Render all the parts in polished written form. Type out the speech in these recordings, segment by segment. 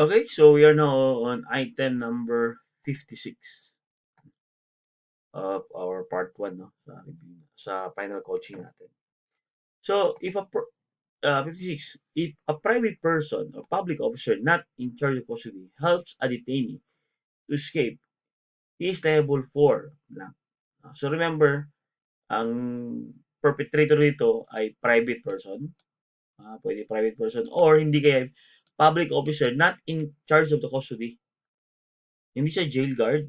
Okay, so we are now on item number 56 of our part 1, no, sa final coaching natin. So, 56, if a private person or public officer not in charge of custody helps a detainee to escape, he is liable for blank. So, remember, ang perpetrator nito ay private person, pwede private person, or hindi kaya public officer not in charge of the custody. Hindi siya jail guard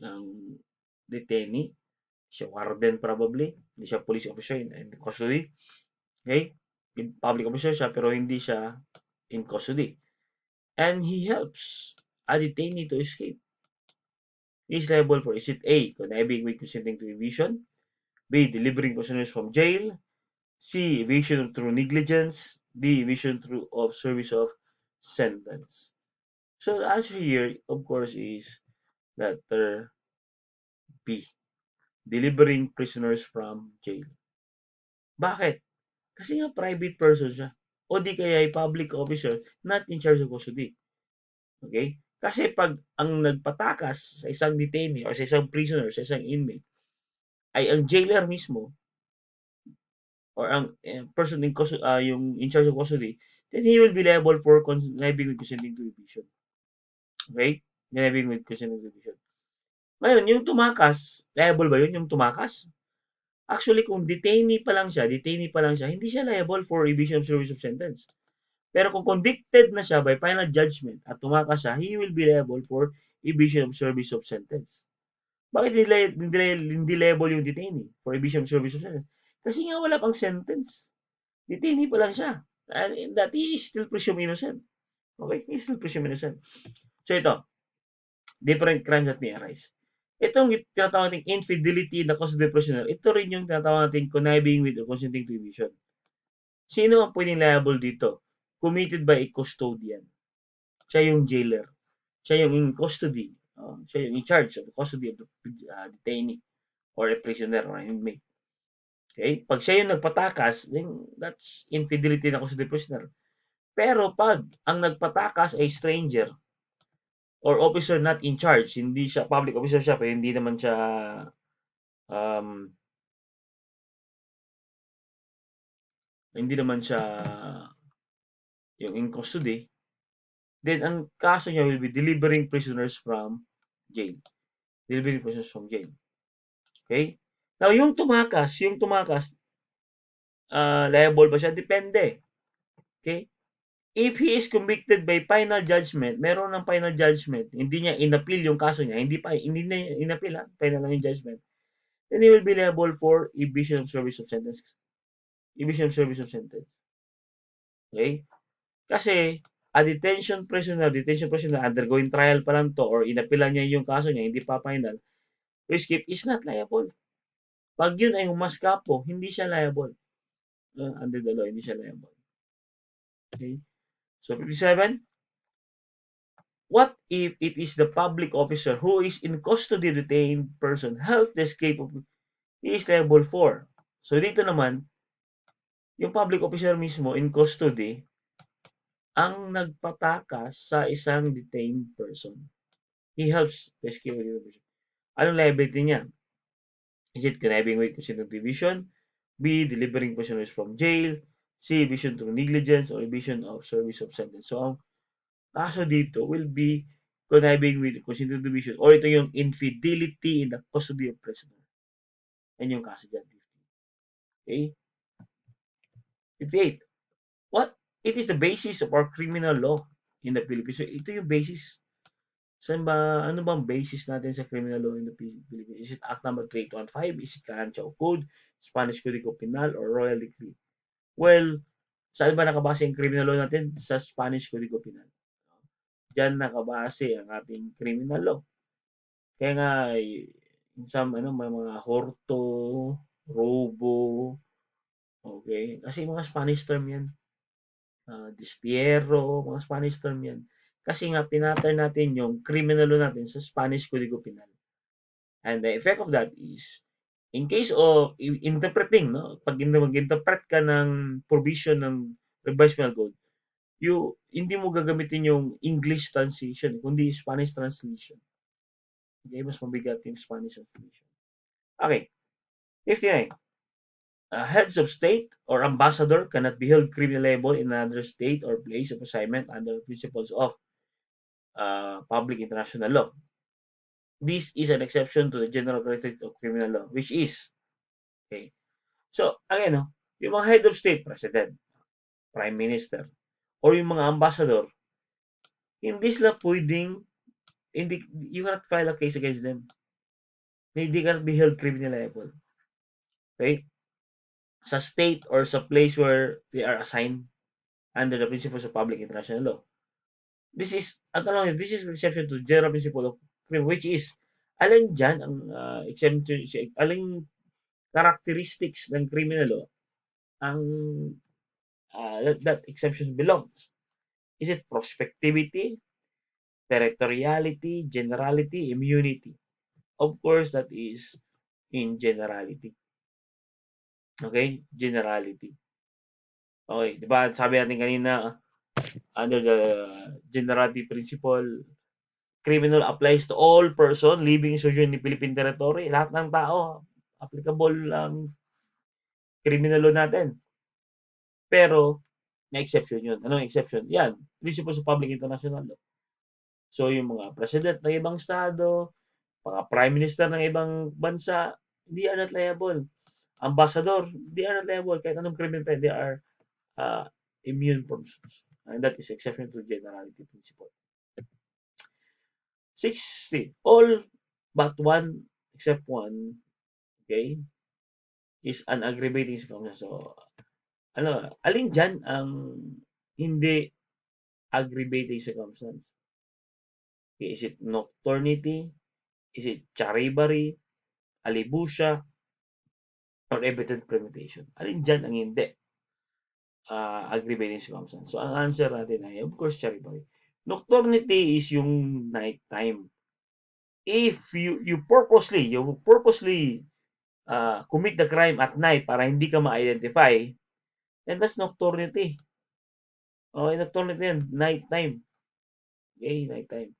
ng detainee, siya warden probably, hindi siya police officer in custody. Okay? Public officer siya pero hindi siya in custody. And he helps a detainee to escape. He is liable for, is it A, conniving with consenting to evasion, B, delivering prisoners from jail, C, evasion through negligence, D, evasion through of service of sentence. So the answer here, of course, is letter B, delivering prisoners from jail. Bakit? Kasi nga private person siya. O di kaya ay public officer not in charge of custody. Okay? Kasi pag ang nagpatakas sa isang detainee or sa isang prisoner, sa isang inmate, ay ang jailer mismo or ang person in yung in charge of custody, then he will be liable for conniving with consenting to evasion. Okay? Conniving with consenting to evasion. Ngayon, yung tumakas, liable ba yun yung tumakas? Actually, kung detainee pa lang siya, hindi siya liable for evasion of service of sentence. Pero kung convicted na siya by final judgment at tumakas siya, he will be liable for evasion of service of sentence. Bakit hindi liable yung detainee for evasion of service of sentence? Kasi nga wala pang sentence. Detainee pa lang siya. And that he is still presumed innocent. Okay? He is still presumed innocent. So ito, different crimes that may arise. Itong tinatawag nating infidelity in the custody of prisoner, ito rin yung tinatawag nating conniving with or consenting to evasion. Sino ang pwedeng liable dito? Committed by a custodian. Siya yung jailer. Siya yung in custody. Siya yung in charge of the custody of the detainee or a prisoner or an inmate. Okay? Pag siya yung nagpatakas, then that's infidelity na custody prisoner. Pero pag ang nagpatakas ay stranger or officer not in charge, hindi siya, public officer siya, pero hindi naman siya um, hindi naman siya yung in custody, then ang kaso niya will be delivering prisoners from jail. Delivering prisoners from jail. Okay? Now, yung tumakas, liable ba siya? Depende. Okay? If he is convicted by final judgment, meron ng final judgment, hindi niya inappeal yung kaso niya, hindi niya inappeal, final lang yung judgment, then he will be liable for evasion of service of sentence. Evasion of service of sentence. Okay? Kasi, a detention prisoner undergoing trial pa lang to or inapilan niya yung kaso niya, hindi pa final, to escape is not liable. Pag yun ay humaskapo, hindi siya liable. Under the law, hindi siya liable. Okay? So, 57, what if it is the public officer who is in custody of the detained person help the escape of he is liable for? So, dito naman, yung public officer mismo in custody ang nagpatakas sa isang detained person. He helps the escape of the detained person. Anong liability niya? Is it conniving with consenting to evasion? B, delivering prisoners from jail? C, evasion through negligence or evasion of service of sentence? So, ang kaso dito will be conniving with consenting to evasion or ito yung infidelity in the custody of prisoner. Yan yung kaso dyan. Okay? 58. What? It is the basis of our criminal law in the Philippines. So, ito yung basis. Saan ba, ano bang basis natin sa criminal law in the Philippines? Is it Act number 3815? Is it Karanchao Code, Spanish Codigo Penal, or Royal Decree? Well, saan ba nakabase ang criminal law natin? Sa Spanish Codigo Penal. Diyan nakabase ang ating criminal law. Kaya nga, in some, may mga horto, robo, okay? Kasi mga Spanish term yan. Distierro, mga Spanish term yan. Kasi nga, pinattern natin yung criminal law natin sa Spanish Codigo Penal. And the effect of that is, in case of interpreting, no? Pag mag-interpret ka ng provision ng revised penal code, hindi mo gagamitin yung English translation, kundi Spanish translation. Okay, mas mabigat yung Spanish translation. Okay, 59. Heads of state or ambassador cannot be held criminally liable in another state or place of assignment under principles of public international law. This is an exception to the general characteristic of criminal law, which is, okay. So, again, no, yung mga head of state, president, prime minister, or yung mga ambassador, hindi sila pwedeng, hindi, you cannot file a case against them. They cannot be held criminally liable. Okay? Sa state or sa place where they are assigned under the principles of public international law. This is an exception to general principle of crime, which is, alin dyan ang exemption, alin characteristics ng criminal law ang that exception belongs. Is it prospectivity, territoriality, generality, immunity? Of course, that is in generality. Okay? Generality. Okay, di ba? Sabi natin kanina, under the generality principle, criminal applies to all person living sojourn in Philippine territory. Lahat ng tao, applicable ang criminal law natin. Pero, may exception yun. Anong exception? Yan, principles of public international law. So, yung mga president ng ibang estado, mga prime minister ng ibang bansa, they are not liable. Ambassador, they are not liable. Kahit anong criminal pa, they are immune from suits. And that is exception to generality principle. 60. All but one, except one, okay, is an aggravating circumstance. So, alin dyan ang hindi aggravating circumstance? Okay, is it nocturnity? Is it charivari, alibusia, or evident premeditation? Alin dyan ang hindi aggravating circumstance? So, ang answer natin ay, of course, charivari. Nocturnity is yung night time. If you purposely commit the crime at night para hindi ka ma-identify, then that's nocturnity. Okay, nocturnity yan, night time. Okay, night time.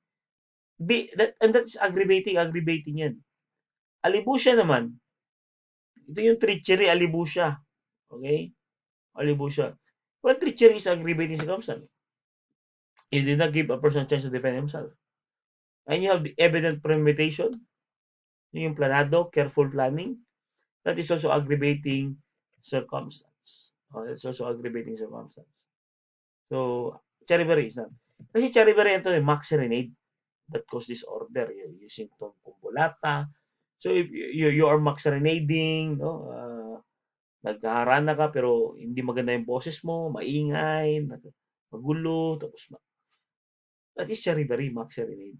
That's aggravating yan. Alibusia naman, ito yung treachery, alibusia. Okay? Alibusia. Well, treachery is aggravating circumstance. You did not give a person a chance to defend himself. And you have the evident premeditation, yung planado, careful planning. That is also aggravating circumstance. That's also aggravating circumstance. So, charivari is not. Kasi charivari ito yung mock serenade that cause disorder. Using kumbulata. So, if you are mock serenading, no, naghaharana ka pero hindi maganda yung boses mo, maingay, magulo, tapos that is charivari, mock serenade.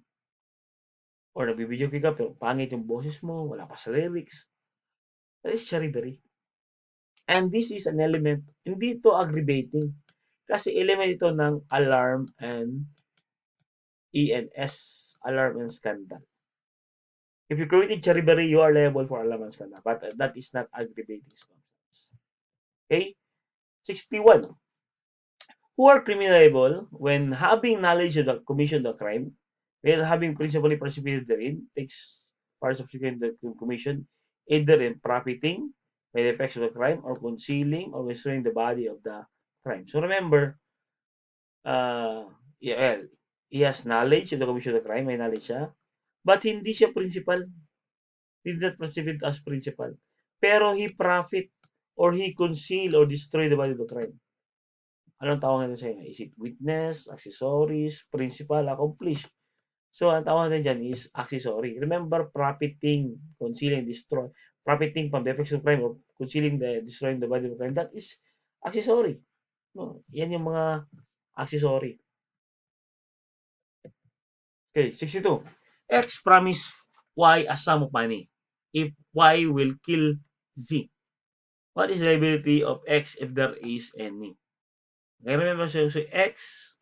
Or nagbibideo ka pero pangit yung boses mo, wala pa sa lyrics. That is charivari. And this is an element, hindi ito aggravating. Kasi element ito ng alarm and ENS, alarm and scandal. If you committed charivari, you are liable for alarm and scandal. But that is not aggravating circumstance. Okay? 61. Who are criminally liable when having knowledge of the commission of the crime, when having principally participated therein, takes part of the commission, either in profiting by the effects of the crime or concealing or destroying the body of the crime. So remember, he has knowledge of the commission of the crime, may knowledge siya, but hindi siya principal. He did not participate as principal. Pero he profit or he conceal or destroy the body of the crime. Anong tawag natin sa inyo? Is it witness, accessories, principal, accomplice? So, ang tawag natin dyan is accessory. Remember, profiting, concealing, destroy. Profiting from the effects of crime or concealing destroying the body of crime, that is accessory. No? Yan yung mga accessory. Okay, 62. X promise Y a sum of money if Y will kill Z. What is the liability of X if there is any? Okay, remember, so X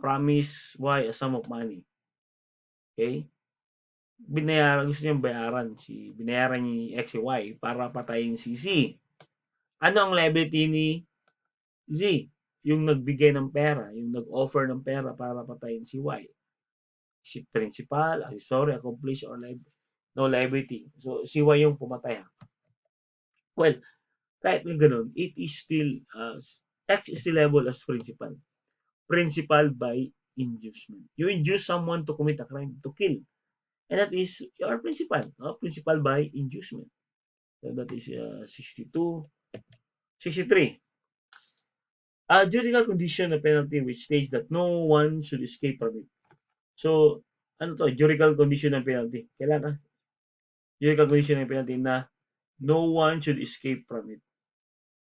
promise Y a sum of money. Okay? Gusto niyang bayaran. Binayaran ni X si Y para patayin si Z. Ano ang liability ni Z? yung nagbigay ng pera, yung nag-offer ng pera para patayin si Y. Si principal, accessory, accomplice, or no liability. So, si Y yung pumatay. Well, kahit na ganun, it is still, X is still labeled as principal. Principal by inducement. You induce someone to commit a crime, to kill. And that is your principal. No? Principal by inducement. So that is 62. 63. A juridical condition of penalty which states that no one should escape from it. So, ano to? Juridical condition ng penalty. Kailangan juridical condition ng penalty na no one should escape from it.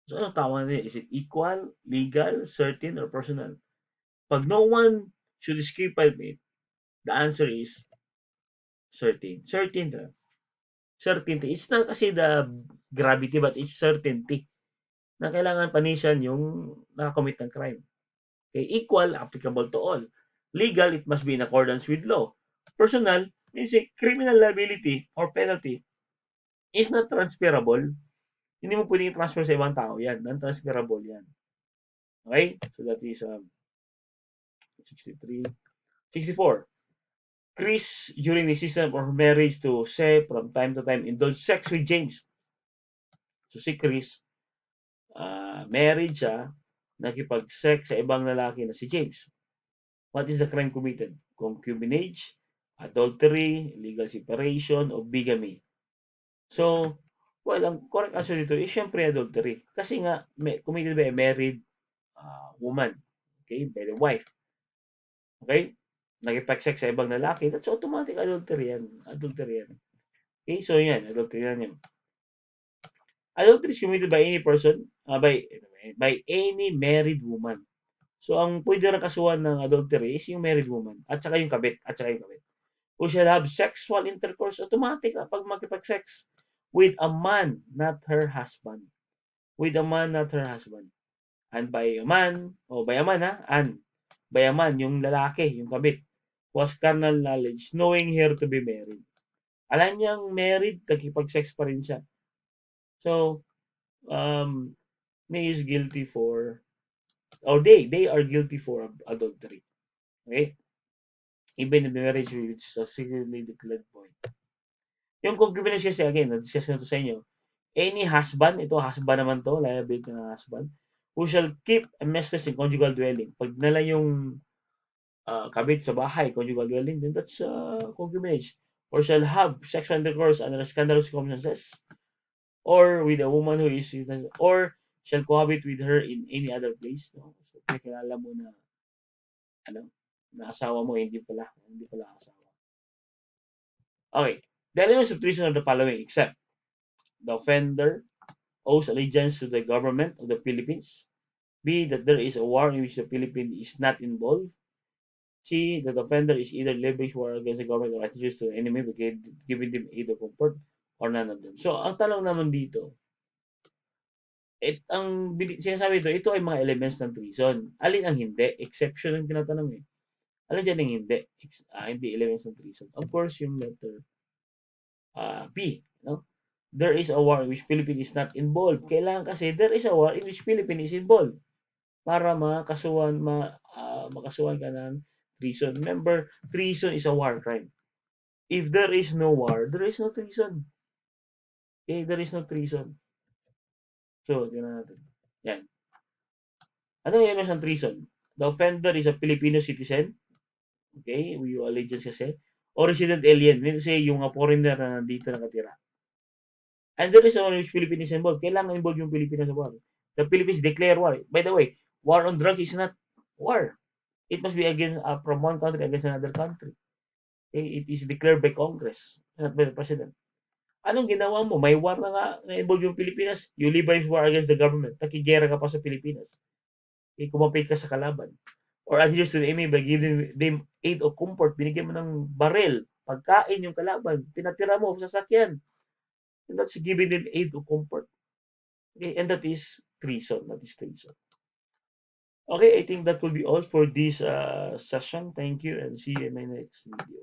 So, ano tawag niya? Is it equal, legal, certain, or personal? Pag no one should escape from it, the answer is certain. Certain. Certainty. It's not kasi the gravity, but it's certainty na kailangan panisan yung nakakommit ng crime. Okay, equal, applicable to all. Legal, it must be in accordance with law. Personal, means criminal liability or penalty is not transferable. Hindi mo pwedeng transfer sa ibang tao yan. Non-transferable yan. Okay? So that is 63. 64. Kris, during the existence of her marriage to Se, from time to time, indulged sex with James. So si Kris, married siya, nakipag-sex sa ibang lalaki na si James. What is the crime committed? Concubinage, adultery, illegal separation, o bigamy. So, well, ang correct answer dito is syempre adultery. Kasi nga, committed by a married woman. Okay? By the wife. Okay? Nakipag-sex sa ibang lalaki, that's automatic adultery yan. Adultery yan. Okay? So, yan. Adultery yan yun. Adultery is committed by any person, by any married woman. So, ang pwede rin kasuhan ng adultery is yung married woman. At saka yung kabit. Who shall have sexual intercourse automatic pag makipag-sex with a man, not her husband. With a man, not her husband. And by a man, yung lalaki, yung kabit, was carnal knowledge, knowing her to be married. Alam niyang married, nakipag-sex pa rin siya. So, he is guilty for, or they are guilty for adultery. Okay? Even in the marriage which is a secretly declared void. Yung concubinage kasi, again, na-discuss na ito sa inyo, any husband, ito husband naman to, liability ng husband, who shall keep a mistress in conjugal dwelling. Pag nala yung kabit sa bahay, conjugal dwelling, then that's concubinage. Or shall have sexual intercourse under scandalous circumstances, or with a woman who is, or shall cohabit with her in any other place. No? So, kilala mo na, na asawa mo, hindi pala asawa. Okay. The elements of treason are the following, except the offender owes allegiance to the government of the Philippines. B, that there is a war in which the Philippines is not involved. C, that the offender is either leveraged war against the government or attitudes to the enemy by giving them aid or comfort, or none of them. So, ang tanong naman dito, ang sinasabi ito ay mga elements ng treason. Alin ang hindi? Exception ang tinatanong eh. Alin dyan ang hindi? Hindi elements ng treason. Of course, yung letter B. No? There is a war in which Philippines is not involved. Kailangan kasi there is a war in which Philippines is involved para makasuhan ka ng treason. Remember, treason is a war crime. If there is no war, there is no treason. Okay, there is no treason. So, tingnan natin. Yan. Ano yung elements ng treason? The offender is a Filipino citizen. Okay, we allegiance kasi. Or resident alien. Meaning say, yung foreigner na nandito nakatira. And there is a war in which Philippines is involved. Kailangan involved yung Pilipinas sa war. The Philippines declare war. By the way, war on drugs is not war. It must be against from one country against another country. Okay? It is declared by Congress, not by the President. Anong ginawa mo? May war na nga na-involve yung Pilipinas. You liberate war against the government. Nakigera ka pa sa Pilipinas. Okay? Kumapit ka sa kalaban. Or adherence to the enemy by giving them aid or comfort. Binigyan mo ng baril, pagkain yung kalaban. Pinatira mo sa sakyan. And that's giving them aid or comfort. Okay? And that is treason. Okay, I think that will be all for this session. Thank you and see you in my next video.